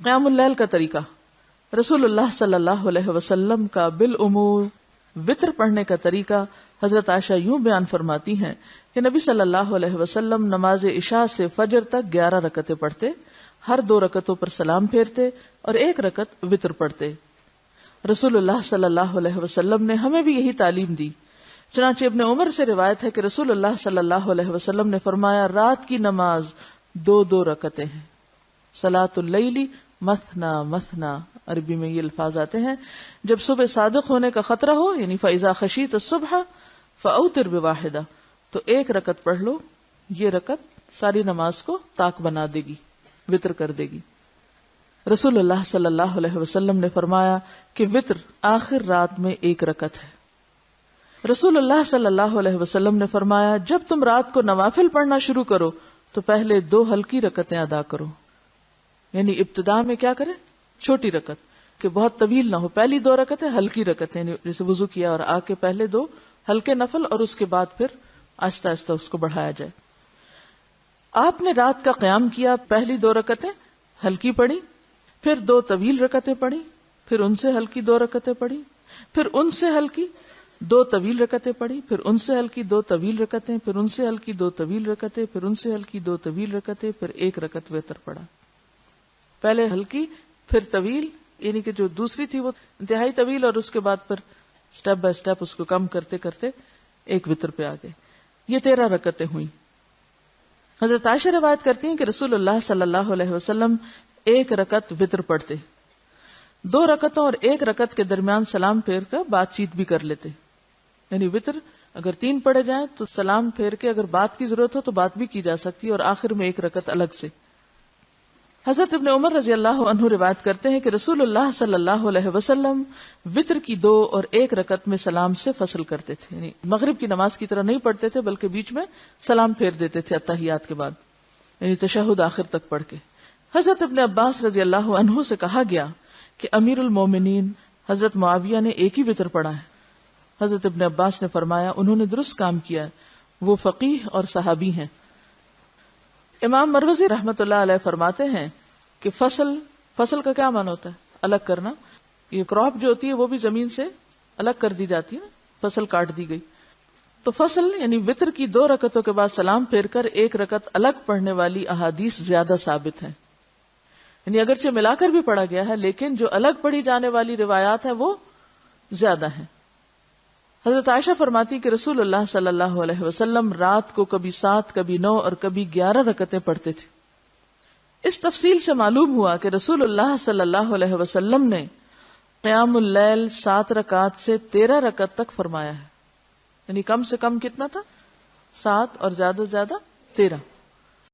قیام اللیل کا طریقہ. رسول اللہ صلی اللہ علیہ وسلم کا بالعموم وطر پڑھنے کا طریقہ حضرت عائشہ یوں بیان فرماتی ہیں کہ نبی صلی اللہ علیہ وسلم نماز عشاء سے فجر تک 11 رکعتیں پڑھتے، ہر 2 رکعتوں پر سلام پھیرتے اور 1 رکعت وطر پڑھتے. رسول اللہ صلی اللہ علیہ وسلم نے ہمیں بھی یہی تعلیم دی. چنانچہ ابن عمر سے روایت ہے کہ رسول اللہ صلی اللہ علیہ وسلم نے فرمایا رات کی نماز 2 رکعتیں ہیں. صلاۃ اللیل مثنا مثنا، عربی میں یہ الفاظ آتے ہیں جب صبح صادق ہونے کا خطرہ ہو، یعنی فاذا خشیت الصبح فاوتر بواحدہ، تو 1 رکعت پڑھ لو. یہ رکعت ساری نماز کو طاق بنا دے گی، وطر کر دے گی. رسول اللہ صلی اللہ علیہ وسلم نے فرمایا کہ وطر آخر رات میں 1 رکعت ہے. رسول اللہ صلی اللہ علیہ وسلم نے فرمایا جب تم رات کو نوافل پڑھنا شروع کرو تو پہلے 2 ہلکی رکعتیں ادا کرو. یعنی ابتدا میں کیا کریں؟ چھوٹی رکعت، کہ بہت طویل نہ ہو. پہلی 2 رکعتیں ہلکی رکعتیں، یعنی جیسے وضو کیا اور آ کے پہلے 2 ہلکے نفل اور اس کے بعد پھر آہستہ آہستہ اس کو بڑھایا جائے. آپ نے رات کا قیام کیا، پہلی 2 رکعتیں ہلکی پڑھی، پھر 2 طویل رکعتیں پڑھی، پھر ان سے ہلکی 2 رکعتیں پڑھی، پھر ان سے ہلکی 2 طویل رکعتیں پڑھی، پھر ان سے ہلکی 2 طویل رکعتیں، پھر ان سے ہلکی 2 طویل رکعتیں، پھر ان سے ہلکی 2 طویل رکعتیں، پھر 1 رکعت وتر پڑھا. پہلے ہلکی پھر طویل، یعنی کہ جو دوسری تھی وہ انتہائی طویل، اور اس کے بعد پھر سٹیپ بائی سٹیپ اس کو کم کرتے کرتے 1 وتر پہ آ گئے. یہ 13 رکعتیں ہوئی. حضرت عائشہ روایت کرتی ہیں کہ رسول اللہ صلی اللہ علیہ وسلم 1 رکعت وتر پڑھتے، 2 رکعتوں اور 1 رکعت کے درمیان سلام پھیر کر بات چیت بھی کر لیتے. یعنی وتر اگر 3 پڑھے جائیں تو سلام پھیر کے اگر بات کی ضرورت ہو تو بات بھی کی جا سکتی ہے، اور آخر میں 1 رکعت الگ سے. حضرت ابن عمر رضی اللہ عنہ روایت کرتے ہیں کہ رسول اللہ صلی اللہ علیہ وسلم وتر کی 2 اور 1 رکعت میں سلام سے فصل کرتے تھے. یعنی مغرب کی نماز کی طرح نہیں پڑھتے تھے بلکہ بیچ میں سلام پھیر دیتے تھے اتحیات کے بعد، یعنی تشہد آخر تک پڑھ کے. حضرت ابن عباس رضی اللہ عنہ سے کہا گیا کہ امیر المومنین حضرت معاویہ نے 1 ہی وتر پڑھا ہے. حضرت ابن عباس نے فرمایا انہوں نے درست کام کیا ہے، وہ فقیہ اور صحابی ہیں. امام مروزی رحمت اللہ علیہ فرماتے ہیں کہ فصل کا کیا معنی ہوتا ہے؟ الگ کرنا. یہ کراپ جو ہوتی ہے وہ بھی زمین سے الگ کر دی جاتی ہے، فصل کاٹ دی گئی. تو فصل یعنی وتر کی 2 رکعتوں کے بعد سلام پھیر کر 1 رکعت الگ پڑھنے والی احادیث زیادہ ثابت ہیں. یعنی اگرچہ ملا کر بھی پڑھا گیا ہے لیکن جو الگ پڑھی جانے والی روایات ہیں وہ زیادہ ہیں. حضرت عائشہ فرماتی کہ رسول اللہ صلی اللہ علیہ وسلم رات کو کبھی 7 کبھی 9 اور کبھی 11 رکعتیں پڑھتے تھے. اس تفصیل سے معلوم ہوا کہ رسول اللہ صلی اللہ علیہ وسلم نے قیام اللیل 7 رکعات سے 13 رکعت تک فرمایا ہے. یعنی کم سے کم کتنا تھا؟ 7 اور زیادہ سے زیادہ 13.